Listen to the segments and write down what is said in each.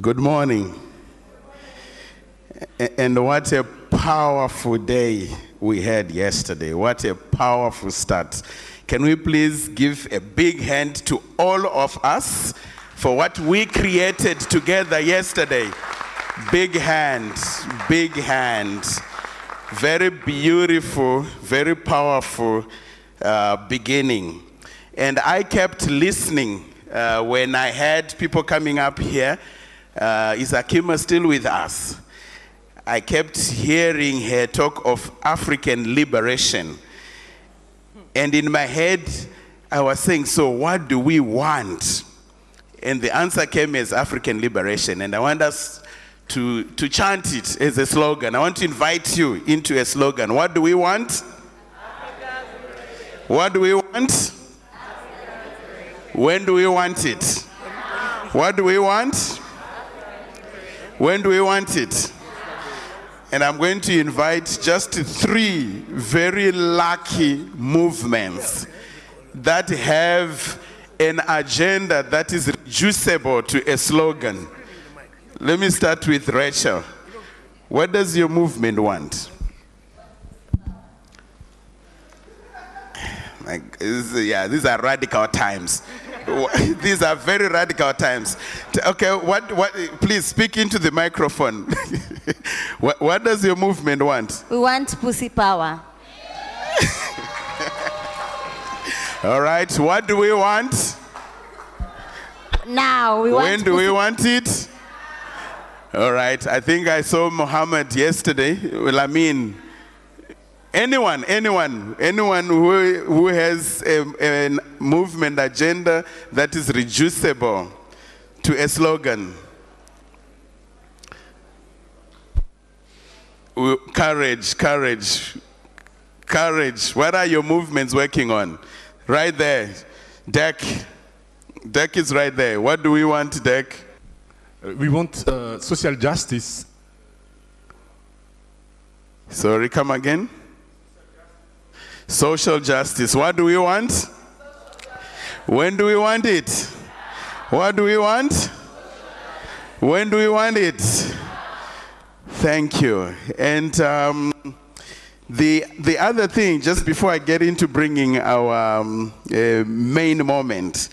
Good morning. And what a powerful day we had yesterday. What a powerful start. Can we please give a big hand to all of us for what we created together yesterday? Big hand, big hand. Very beautiful, very powerful beginning. And I kept listening when I had people coming up here. Is Akima still with us? I kept hearing her talk of African liberation. And in my head, I was saying, so what do we want? And the answer came as African liberation. And I want us to chant it as a slogan. I want to invite you into a slogan. What do we want? What do we want? When do we want it? What do we want? When do we want it? And I'm going to invite just 3 very lucky movements that have an agenda that is reducible to a slogan. Let me start with Rachel. What does your movement want? These are radical times. These are very radical times. Okay, what? Please speak into the microphone. What does your movement want? We want pussy power. All right, what do we want? Now, we want When do we want it? All right, I think I saw Muhammad yesterday. Well, I mean, anyone who has a movement agenda that is reducible to a slogan. Courage, courage, courage. What are your movements working on? Right there. Deck is right there. What do we want, Deck? We want social justice. Sorry, come again? Social justice. What do we want? When do we want it? What do we want? When do we want it? Thank you. And the other thing, just before I get into bringing our main moment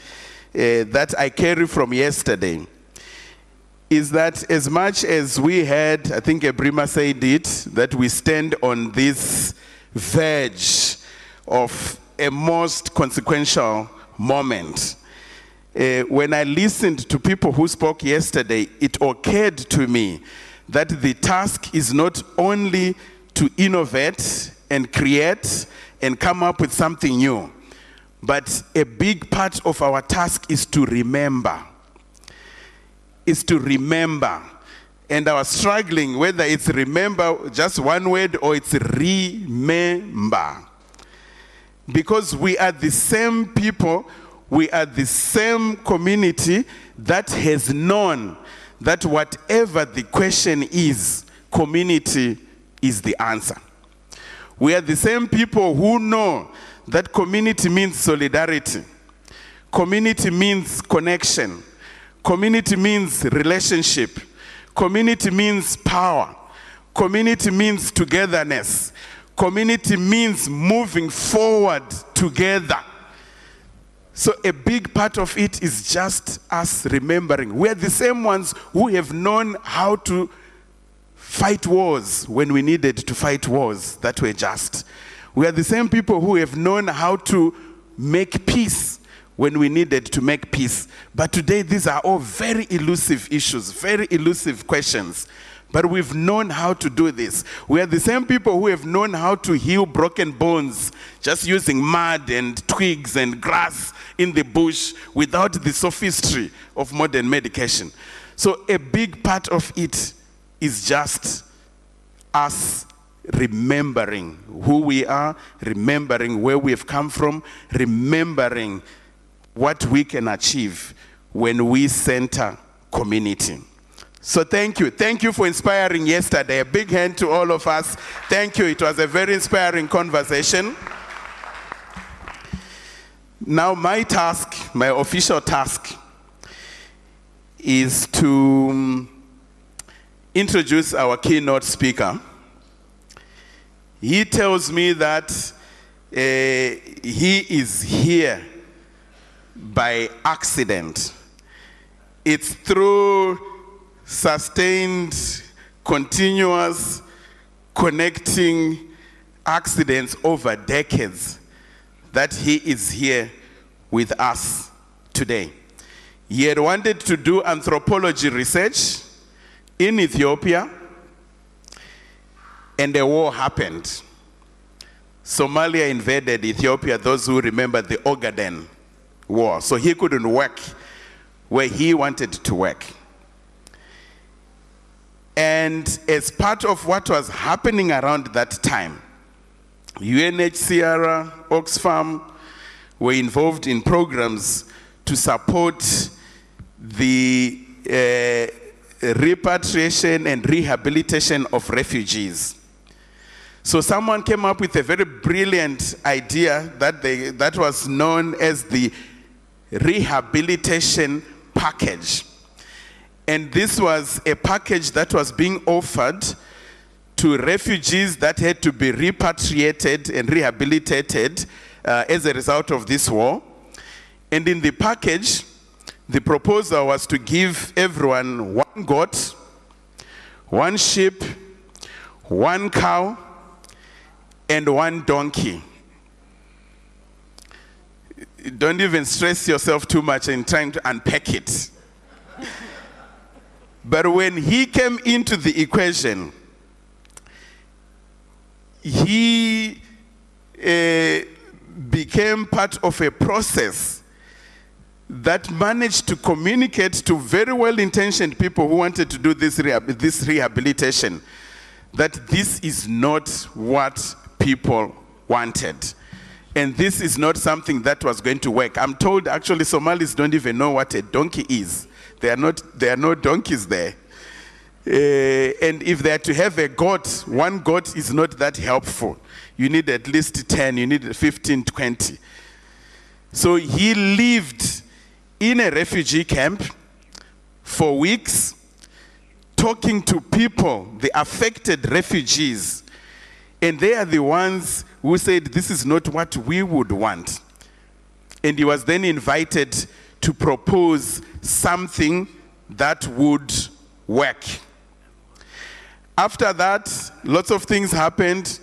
that I carry from yesterday, is that as much as we had, I think Ebrima said it, that we stand on this verge of a most consequential moment. When I listened to people who spoke yesterday, it occurred to me that the task is not only to innovate and create and come up with something new, but a big part of our task is to remember. Is to remember. And I was struggling whether it's remember, just one word, or it's remember. Because we are the same people, we are the same community that has known that whatever the question is, community is the answer. We are the same people who know that community means solidarity. Community means connection. Community means relationship. Community means power. Community means togetherness. Community means moving forward together. So a big part of it is just us remembering. We're the same ones who have known how to fight wars when we needed to fight wars that were just. We are the same people who have known how to make peace when we needed to make peace. But today, these are all very elusive issues, very elusive questions. But we've known how to do this. We are the same people who have known how to heal broken bones, just using mud and twigs and grass in the bush without the sophistry of modern medication. So a big part of it is just us remembering who we are, remembering where we have come from, remembering what we can achieve when we center community. So thank you. Thank you for inspiring yesterday. A big hand to all of us. Thank you. It was a very inspiring conversation. Now my task, my official task, is to introduce our keynote speaker. He tells me that he is here by accident. It's through sustained, continuous, connecting accidents over decades that he is here with us today. He had wanted to do anthropology research in Ethiopia, and a war happened. Somalia invaded Ethiopia, those who remember the Ogaden War. So he couldn't work where he wanted to work. And as part of what was happening around that time, UNHCR, Oxfam were involved in programs to support the repatriation and rehabilitation of refugees. So someone came up with a very brilliant idea that was known as the rehabilitation package. And this was a package that was being offered to refugees that had to be repatriated and rehabilitated as a result of this war. And in the package, the proposal was to give everyone one goat, one sheep, one cow, and one donkey. Don't even stress yourself too much in trying to unpack it. But when he came into the equation, he became part of a process that managed to communicate to very well-intentioned people who wanted to do this rehabilitation that this is not what people wanted. And this is not something that was going to work. I'm told actually Somalis don't even know what a donkey is. There are no donkeys there. And if they are to have a goat, one goat is not that helpful. You need at least 10, you need 15, 20. So he lived in a refugee camp for weeks, talking to people, the affected refugees. And they are the ones who said, this is not what we would want. And he was then invited to propose something that would work. After that, lots of things happened.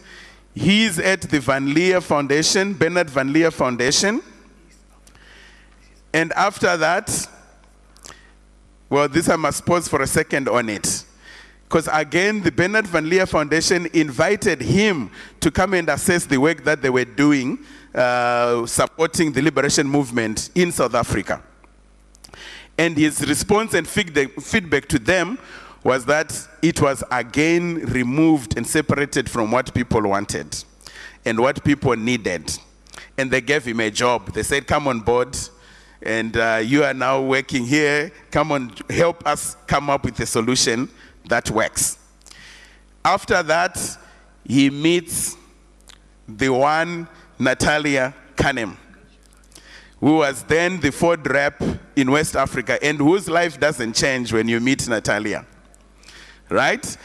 He's at the Van Leer Foundation, Bernard Van Leer Foundation. And after that, well, this I must pause for a second on it. Because again, the Bernard Van Leer Foundation invited him to come and assess the work that they were doing, supporting the liberation movement in South Africa. And his response and feedback to them was that it was again removed and separated from what people wanted and what people needed. And they gave him a job. They said, come on board, and you are now working here. Come on, help us come up with a solution that works. After that, he meets the one Natalia Kanem, who was then the Ford rep in West Africa, and whose life doesn't change when you meet Natalia, right?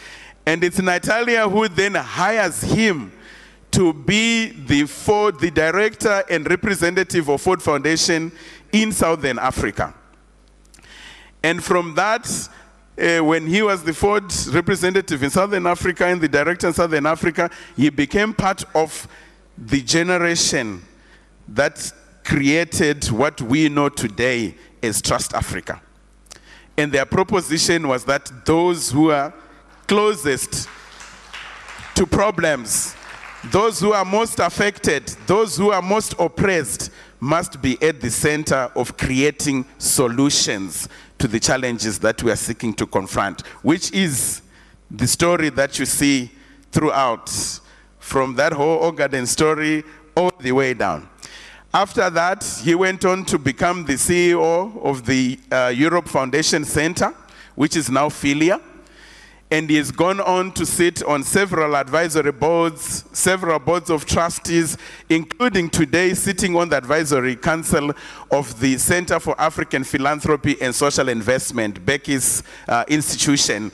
And it's Natalia who then hires him to be the director and representative of Ford Foundation in Southern Africa. And from that, when he was the Ford representative in Southern Africa and the director in Southern Africa, he became part of the generation that created what we know today as Trust Africa. And their proposition was that those who are closest to problems, those who are most affected, those who are most oppressed, must be at the center of creating solutions to the challenges that we are seeking to confront, which is the story that you see throughout, from that whole Ogaden story all the way down. After that, he went on to become the CEO of the Europe Foundation Center, which is now Philia. and he has gone on to sit on several advisory boards, several boards of trustees, including today sitting on the advisory council of the Center for African Philanthropy and Social Investment, Becky's institution,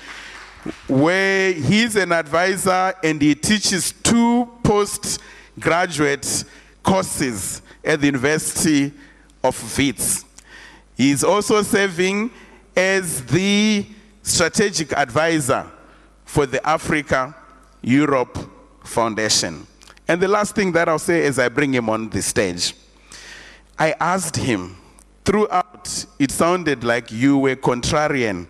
where he's an advisor and he teaches 2 postgraduate courses at the University of Wits. He's also serving as the strategic advisor for the Africa-Europe Foundation. And the last thing that I'll say as I bring him on the stage, I asked him, throughout, it sounded like you were contrarian.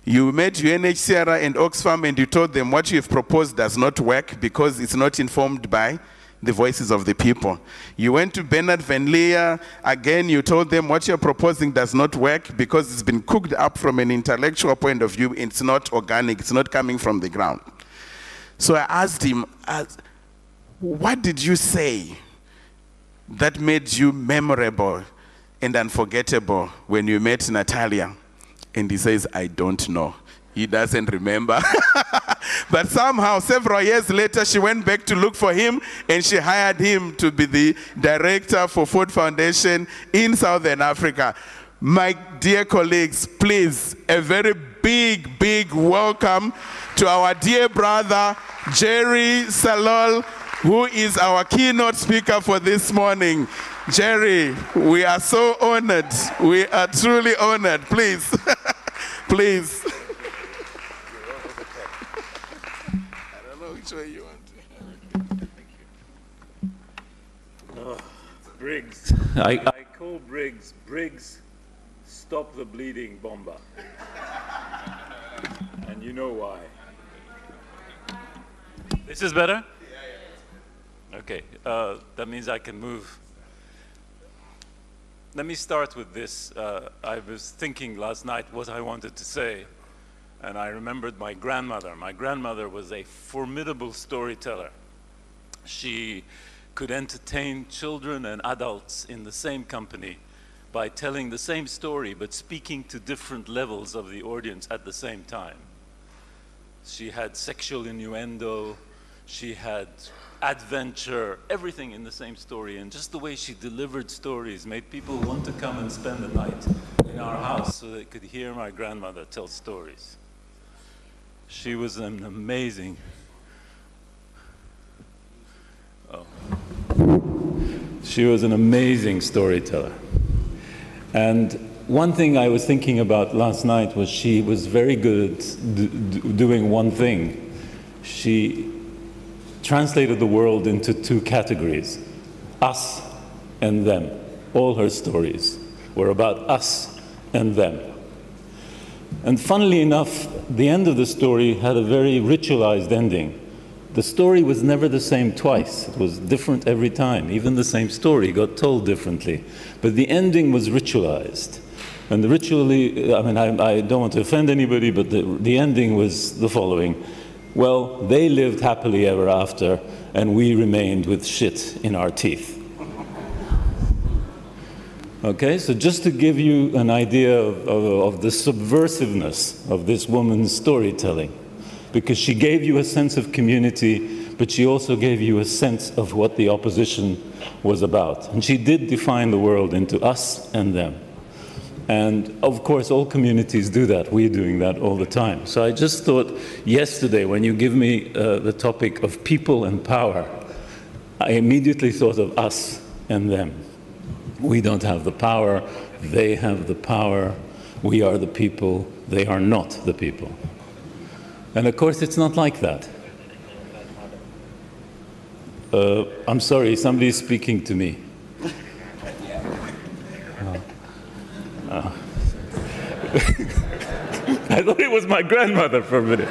You met UNHCR and Oxfam and you told them what you have proposed does not work because it's not informed by the voices of the people. You went to Bernard Van Leer, again you told them what you're proposing does not work because it's been cooked up from an intellectual point of view, it's not organic, it's not coming from the ground. So I asked him, what did you say that made you memorable and unforgettable when you met Natalia? And he says, I don't know. He doesn't remember. But somehow, several years later, she went back to look for him, and she hired him to be the director for Ford Foundation in Southern Africa. My dear colleagues, please, a very big, big welcome to our dear brother, Gerry Salole, who is our keynote speaker for this morning. Gerry, we are so honored. We are truly honored. Please, please. You want to. Briggs. I call Briggs, stop the bleeding bomba. And you know why. This is better? Yeah. Okay, that means I can move. Let me start with this. I was thinking last night what I wanted to say. And I remembered my grandmother. My grandmother was a formidable storyteller. She could entertain children and adults in the same company by telling the same story, but speaking to different levels of the audience at the same time. She had sexual innuendo, she had adventure, everything in the same story. And just the way she delivered stories made people want to come and spend the night in our house so they could hear my grandmother tell stories. She was an amazing, she was an amazing storyteller. And one thing I was thinking about last night was she was very good at doing one thing. She translated the world into 2 categories, us and them. All her stories were about us and them. And funnily enough, the end of the story had a very ritualized ending. The story was never the same twice. It was different every time. Even the same story got told differently. But the ending was ritualized. And the ritually, I mean, I don't want to offend anybody, but the ending was the following. Well, they lived happily ever after, and we remained with shit in our teeth. Okay, so just to give you an idea of the subversiveness of this woman's storytelling, because she gave you a sense of community, but she also gave you a sense of what the opposition was about. And she did define the world into us and them. And of course, all communities do that. We're doing that all the time. So I just thought yesterday, when you give me the topic of people and power, I immediately thought of us and them. We don't have the power, they have the power, we are the people, they are not the people. And of course, it's not like that. I'm sorry, somebody's speaking to me. I thought it was my grandmother for a minute.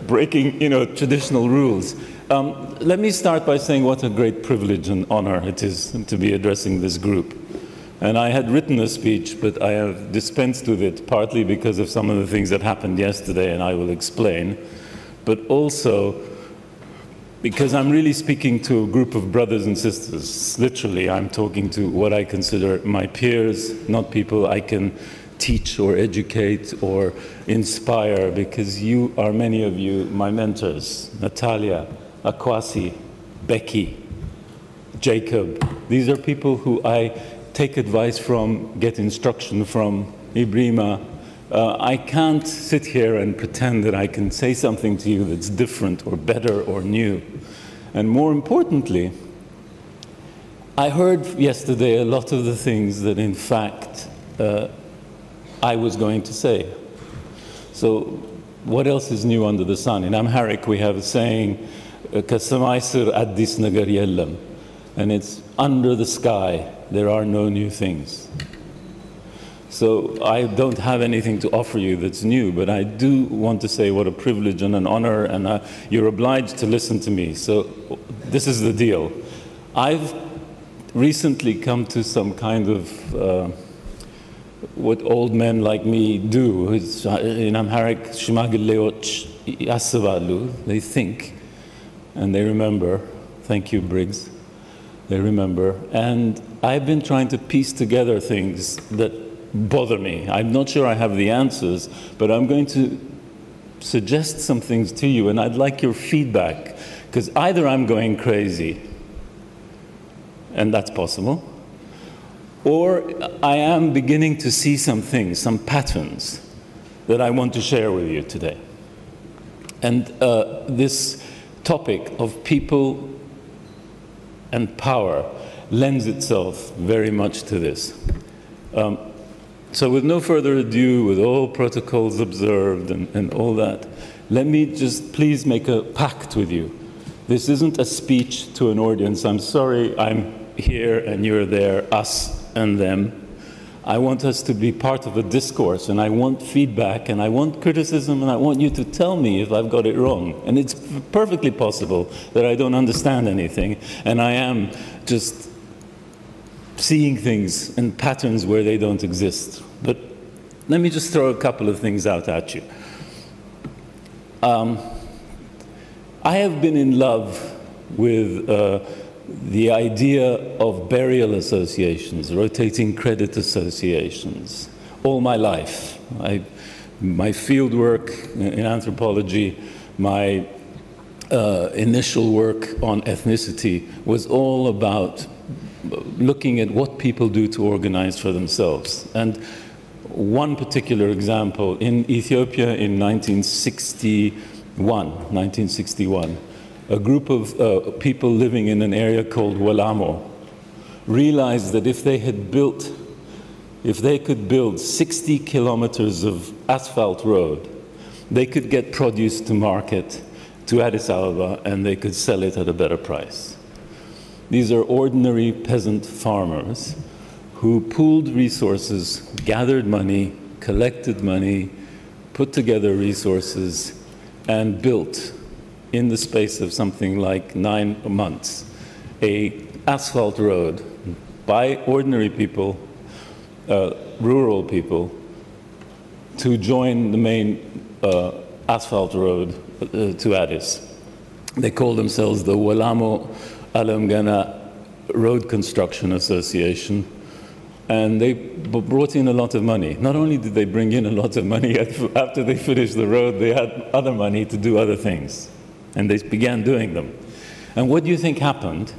Breaking, traditional rules. Let me start by saying what a great privilege and honor it is to be addressing this group. And I had written a speech, but I have dispensed with it, partly because of some of the things that happened yesterday, and I will explain, but also because I'm really speaking to a group of brothers and sisters. Literally, I'm talking to what I consider my peers, not people I can teach or educate or inspire, because you are, many of you, my mentors. Natalia, Akwasi, Becky, Jacob. These are people who I take advice from, get instruction from. Ibrima. I can't sit here and pretend that I can say something to you that's different or better or new. And more importantly, I heard yesterday a lot of the things that in fact I was going to say. So what else is new under the sun? In Amharic we have a saying, "Kasamaisir addis nagar yellam," and it's under the sky there are no new things. So I don't have anything to offer you that's new, but I do want to say what a privilege and an honor, and you're obliged to listen to me. So this is the deal. I've recently come to some kind of what old men like me do. In Amharic, "Shimagleoch yasavalu," they think and they remember. Thank you, Briggs. They remember. And I've been trying to piece together things that bother me. I'm not sure I have the answers, but I'm going to suggest some things to you, and I'd like your feedback, because either I'm going crazy, and that's possible, or I am beginning to see some things, some patterns that I want to share with you today. And this topic of people and power lends itself very much to this. So with no further ado, with all protocols observed and all that, let me just please make a pact with you. This isn't a speech to an audience. I'm sorry I'm here and you're there, us and them. I want us to be part of a discourse, and I want feedback, and I want criticism, and I want you to tell me if I've got it wrong. And it's perfectly possible that I don't understand anything, and I am just seeing things and patterns where they don't exist. But let me just throw a couple of things out at you. I have been in love with the idea of burial associations, rotating credit associations, all my life. My field work in anthropology, my initial work on ethnicity was all about looking at what people do to organize for themselves. And one particular example, in Ethiopia in 1961, a group of people living in an area called Walamo realized that if they could build 60 kilometers of asphalt road, they could get produce to market to Addis Ababa, and they could sell it at a better price. These are ordinary peasant farmers who pooled resources, gathered money, collected money, put together resources, and built, in the space of something like 9 months, an asphalt road by ordinary people, rural people, to join the main asphalt road to Addis. They call themselves the Walamo Alamgana Road Construction Association, and they brought in a lot of money. Not only did they bring in a lot of money, after they finished the road, they had other money to do other things, and they began doing them. And what do you think happened?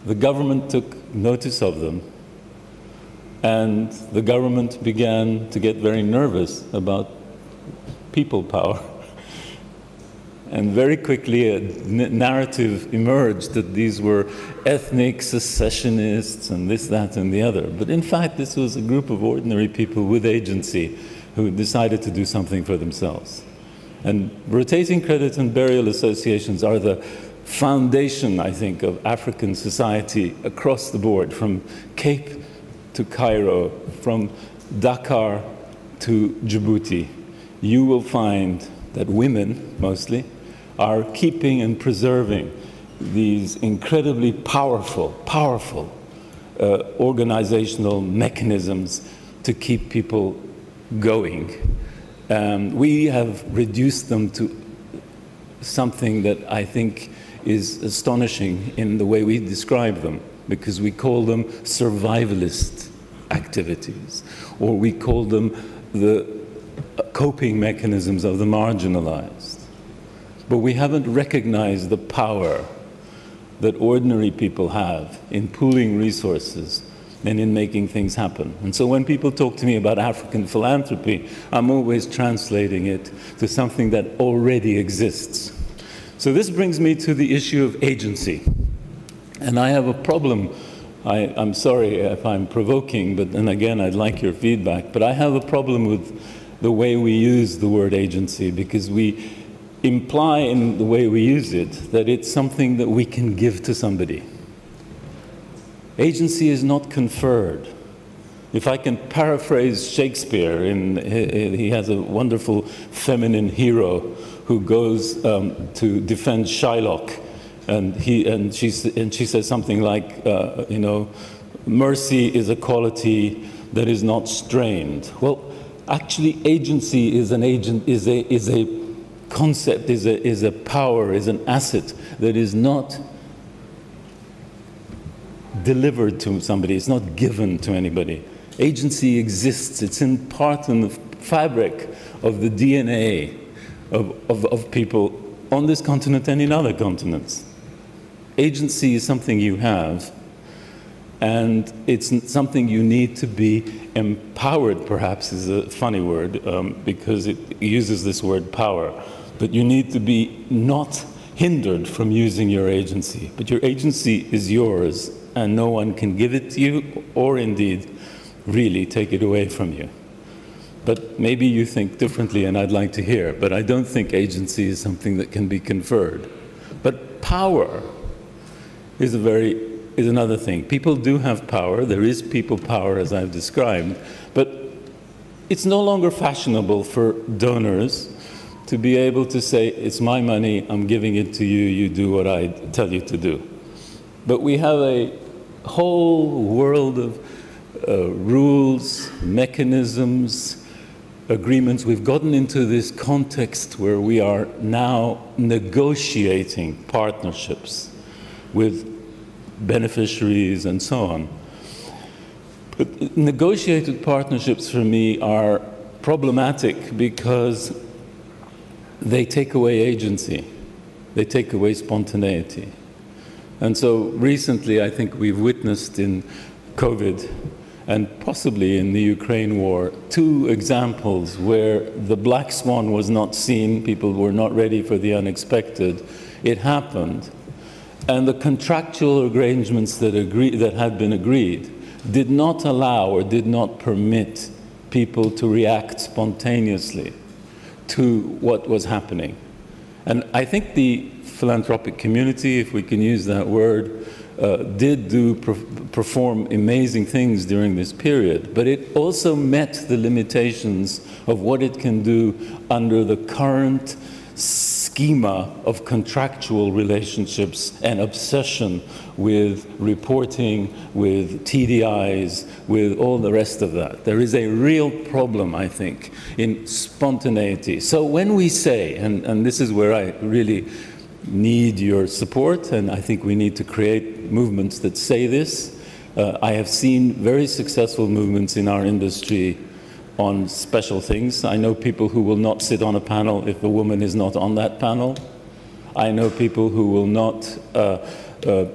The government took notice of them, and the government began to get very nervous about people power. And very quickly a narrative emerged that these were ethnic secessionists and this, that, and the other. But in fact, this was a group of ordinary people with agency who decided to do something for themselves. And rotating credit and burial associations are the foundation, I think, of African society across the board, from Cape to Cairo, from Dakar to Djibouti. You will find that women, mostly, are keeping and preserving these incredibly powerful organizational mechanisms to keep people going. We have reduced them to something that I think is astonishing in the way we describe them, because we call them survivalist activities, or we call them the coping mechanisms of the marginalized. But we haven't recognized the power that ordinary people have in pooling resources and in making things happen. And so when people talk to me about African philanthropy, I'm always translating it to something that already exists. So this brings me to the issue of agency. And I have a problem. I'm sorry if I'm provoking, but then again, I'd like your feedback. But I have a problem with the way we use the word agency, because we imply in the way we use it that it's something that we can give to somebody. Agency is not conferred. If I can paraphrase Shakespeare, he has a wonderful feminine hero who goes to defend Shylock, and she says something like, you know, mercy is a quality that is not strained. Well, actually, agency is a concept, is a power, is an asset that is not delivered to somebody, it's not given to anybody. Agency exists, it's in part in the fabric of the DNA of people on this continent and in other continents. Agency is something you have, and it's something you need to be empowered, perhaps is a funny word, because it uses this word power, but you need to be not hindered from using your agency. But your agency is yours, and no one can give it to you, or indeed really take it away from you. But maybe you think differently, and I'd like to hear, but I don't think agency is something that can be conferred. But power is another thing. People do have power, there is people power as I've described, but it's no longer fashionable for donors to be able to say, it's my money, I'm giving it to you, you do what I tell you to do. But we have a whole world of rules, mechanisms, agreements. We've gotten into this context where we are now negotiating partnerships with beneficiaries and so on. But negotiated partnerships for me are problematic because they take away agency, they take away spontaneity. And so recently I think we've witnessed in COVID and possibly in the Ukraine war, 2 examples where the black swan was not seen, people were not ready for the unexpected. It happened. And the contractual arrangements that had been agreed did not allow or did not permit people to react spontaneously to what was happening. And I think the philanthropic community, if we can use that word, did perform amazing things during this period, but it also met the limitations of what it can do under the current schema of contractual relationships and obsession with reporting, with TDIs, with all the rest of that. There is a real problem, I think, in spontaneity. So when we say, and this is where I really need your support, and I think we need to create movements that say this. I have seen very successful movements in our industry on special things. I know people who will not sit on a panel if a woman is not on that panel. I know people who will not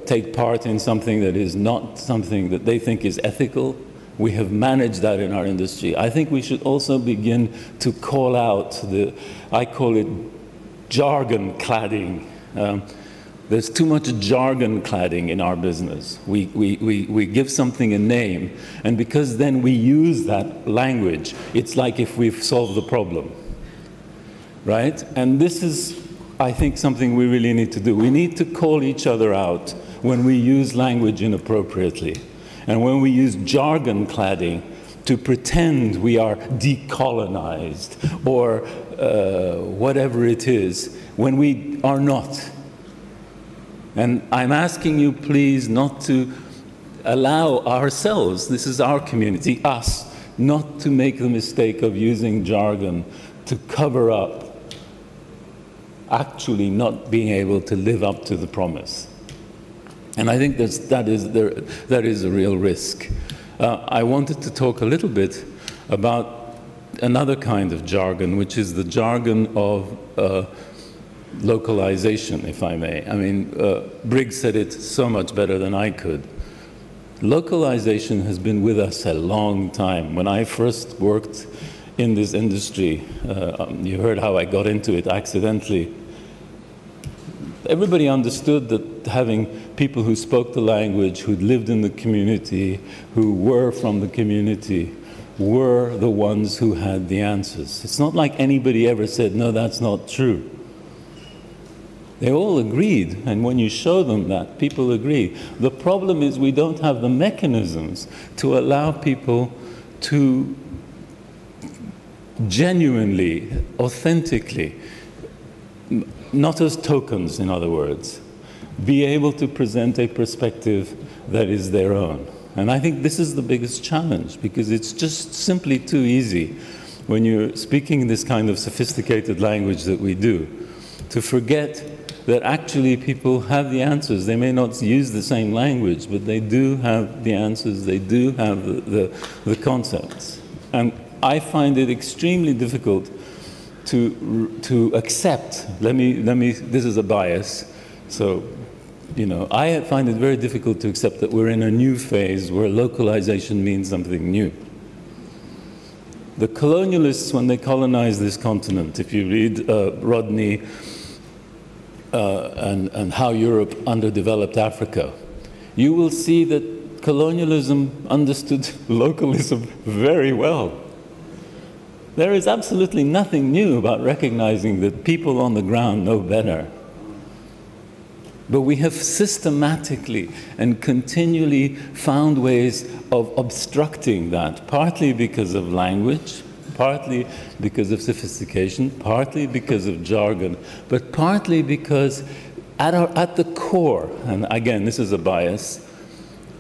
take part in something that is not something that they think is ethical. We have managed that in our industry. I think we should also begin to call out I call it jargon cladding. There's too much jargon cladding in our business. We give something a name, and because then we use that language, it's like if we've solved the problem, right? And this is, I think, something we really need to do. We need to call each other out when we use language inappropriately, and when we use jargon cladding to pretend we are decolonized or whatever it is, when we are not. And I'm asking you, please, not to allow ourselves, this is our community, us, not to make the mistake of using jargon to cover up actually not being able to live up to the promise. And I think that is a real risk. I wanted to talk a little bit about another kind of jargon, which is the jargon of localization, if I may. I mean, Briggs said it so much better than I could. Localization has been with us a long time. When I first worked in this industry, you heard how I got into it accidentally. Everybody understood that having people who spoke the language, who'd lived in the community, who were from the community, were the ones who had the answers. It's not like anybody ever said, no, that's not true. They all agreed, and when you show them that, people agree. The problem is we don't have the mechanisms to allow people to genuinely, authentically, not as tokens, in other words, be able to present a perspective that is their own. And I think this is the biggest challenge, because it's just simply too easy when you're speaking this kind of sophisticated language that we do, to forget that actually people have the answers. They may not use the same language, but they do have the answers, they do have the concepts. And I find it extremely difficult to accept, this is a bias, so, you know, I find it very difficult to accept that we're in a new phase where localization means something new. The colonialists, when they colonized this continent, if you read Rodney and How Europe Underdeveloped Africa, you will see that colonialism understood localism very well. There is absolutely nothing new about recognizing that people on the ground know better. But we have systematically and continually found ways of obstructing that, partly because of language, partly because of sophistication, partly because of jargon, but partly because at the core, and again, this is a bias,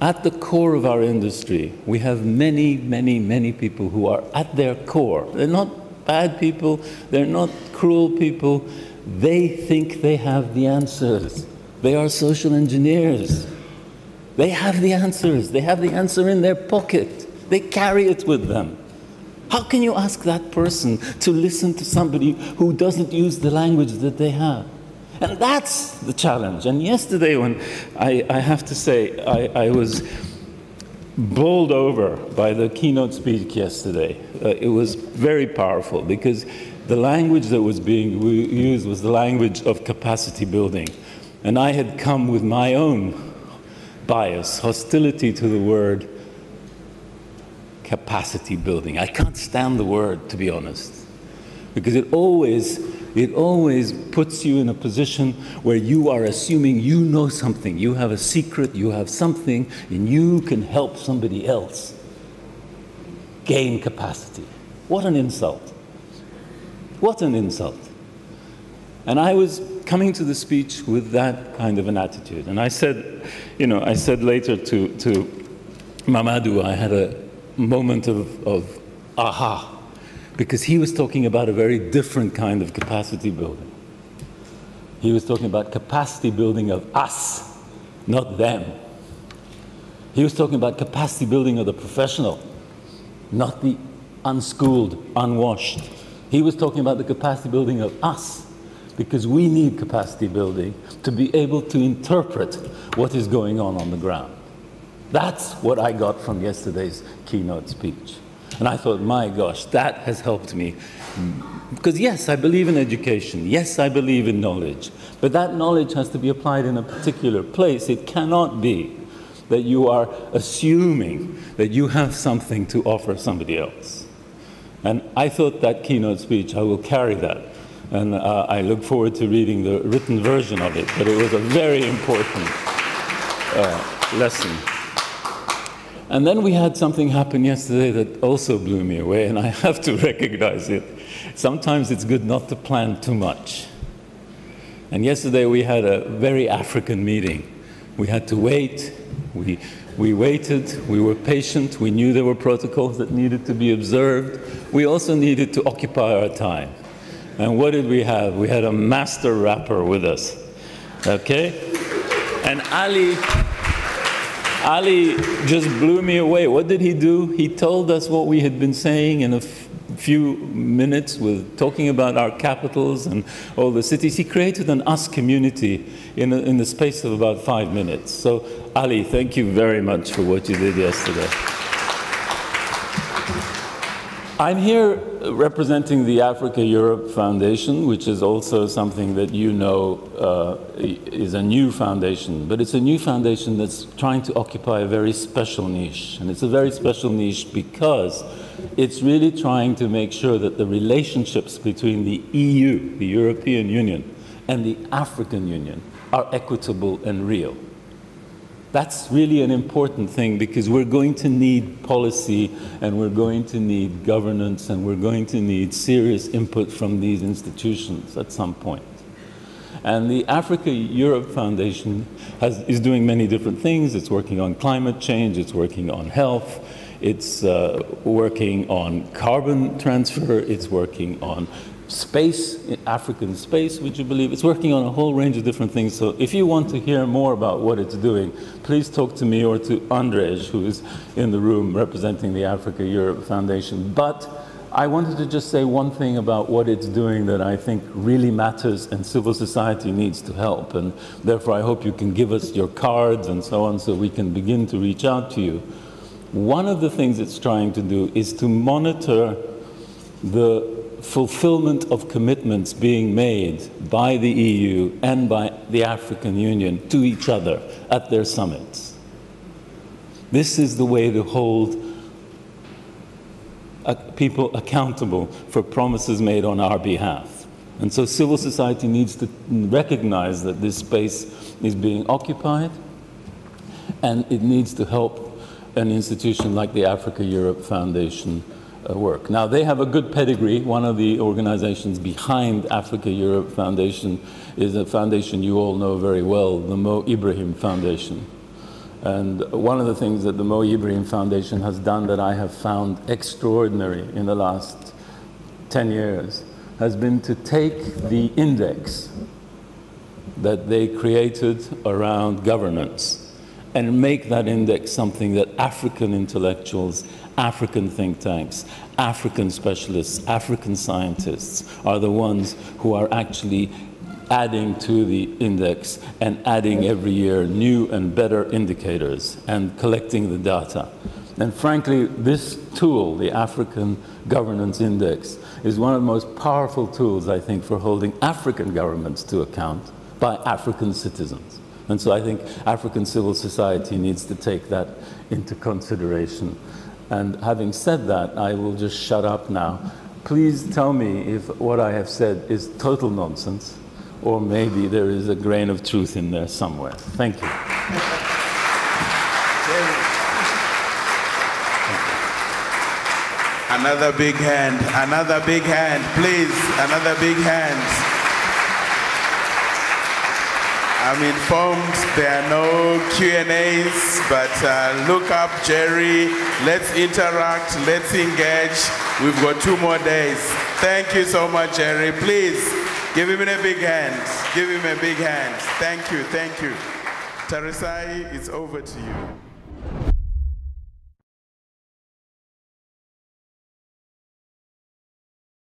at the core of our industry, we have many, many, many people who are at their core. They're not bad people, they're not cruel people, they think they have the answers. They are social engineers. They have the answers. They have the answer in their pocket. They carry it with them. How can you ask that person to listen to somebody who doesn't use the language that they have? And that's the challenge. And yesterday, when I have to say, I was bowled over by the keynote speech yesterday. It was very powerful because the language that was being used was the language of capacity building. And I had come with my own bias, hostility to the word capacity building. I can't stand the word, to be honest, because it always puts you in a position where you are assuming you know something, you have a secret, you have something, and you can help somebody else gain capacity. What an insult. What an insult. And I was coming to the speech with that kind of an attitude. And I said, you know, I said later to Mamadou, I had a moment of aha, because he was talking about a very different kind of capacity building. He was talking about capacity building of us, not them. He was talking about capacity building of the professional, not the unschooled, unwashed. He was talking about the capacity building of us, because we need capacity building to be able to interpret what is going on the ground. That's what I got from yesterday's keynote speech. And I thought, my gosh, that has helped me. Because yes, I believe in education. Yes, I believe in knowledge. But that knowledge has to be applied in a particular place. It cannot be that you are assuming that you have something to offer somebody else. And I thought that keynote speech, I will carry that. And I look forward to reading the written version of it. But it was a very important lesson. And then we had something happen yesterday that also blew me away, and I have to recognize it. Sometimes it's good not to plan too much. And yesterday we had a very African meeting. We had to wait. We waited. We were patient. We knew there were protocols that needed to be observed. We also needed to occupy our time. And what did we have? We had a master rapper with us, okay? And Ali just blew me away. What did he do? He told us what we had been saying in a few minutes with talking about our capitals and all the cities. He created an us community in the space of about 5 minutes. So Ali, thank you very much for what you did yesterday. I'm here representing the Africa-Europe Foundation, which is also something that you know is a new foundation. But it's a new foundation that's trying to occupy a very special niche. And it's a very special niche because it's really trying to make sure that the relationships between the EU, the European Union, and the African Union are equitable and real. That's really an important thing because we're going to need policy and we're going to need governance and we're going to need serious input from these institutions at some point. And the Africa-Europe Foundation is doing many different things. It's working on climate change, it's working on health, it's working on carbon transfer, it's working on space, African space, would you believe? It's working on a whole range of different things. So if you want to hear more about what it's doing, please talk to me or to Andrej, who is in the room representing the Africa-Europe Foundation. But I wanted to just say one thing about what it's doing that I think really matters and civil society needs to help. And therefore, I hope you can give us your cards and so on so we can begin to reach out to you. One of the things it's trying to do is to monitor the fulfillment of commitments being made by the EU and by the African Union to each other at their summits. This is the way to hold people accountable for promises made on our behalf. And so civil society needs to recognize that this space is being occupied, and it needs to help an institution like the Africa-Europe Foundation work. Now, they have a good pedigree. One of the organizations behind Africa-Europe Foundation is a foundation you all know very well, the Mo Ibrahim Foundation. And one of the things that the Mo Ibrahim Foundation has done that I have found extraordinary in the last 10 years has been to take the index that they created around governance and make that index something that African intellectuals, African think tanks, African specialists, African scientists are the ones who are actually adding to the index and adding every year new and better indicators and collecting the data. And frankly, this tool, the African Governance Index, is one of the most powerful tools, I think, for holding African governments to account by African citizens. And so I think African civil society needs to take that into consideration. And having said that, I will just shut up now. Please tell me if what I have said is total nonsense, or maybe there is a grain of truth in there somewhere. Thank you. Another big hand, please, another big hand. I'm informed there are no Q&As, but look up Gerry, let's interact, let's engage. We've got 2 more days. Thank you so much, Gerry. Please, give him a big hand. Give him a big hand. Thank you, thank you. Tarisai, it's over to you.